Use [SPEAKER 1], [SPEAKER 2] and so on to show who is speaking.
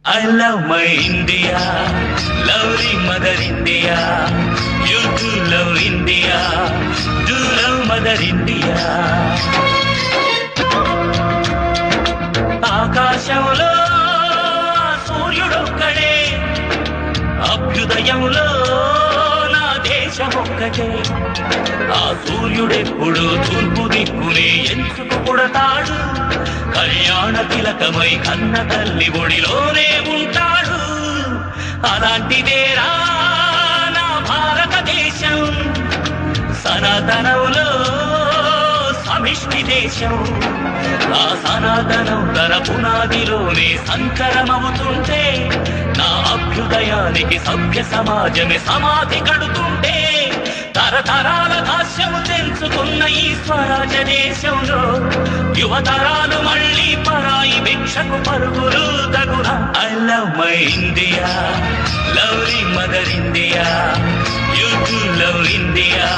[SPEAKER 1] I love my India, lovely mother India. You do love India, do love mother India. ఆకాశంలో సూర్యుడొక్కడే, అభ్యుదయంలో నా దేశమొక్కటే. ఆ సూర్యుడెప్పుడు తూర్పు దిక్కునే ఎందుకు పుడతాడు? కళ్యాణ తిలకమై కన్న తల్లి ఒడిలోనే ఉంటాడు. అలాంటిదేరా నా భారతదేశం, సనాతనంలో సమిష్టి దేశం. ఆ సనాతనం తన పునాదిలోనే సంకరమవుతుంటే, నా అభ్యుదయానికి సభ్య సమాజమే సమాధి కడుతుంటే, తరతరాల దాస్యము తెంచుకున్న ఈ స్వరాజ్య దేశంలో యువతరాలు మళ్ళీ పరాయి భిక్షకు పరుగులు తగున. I love my India, lovely mother India. You do love India.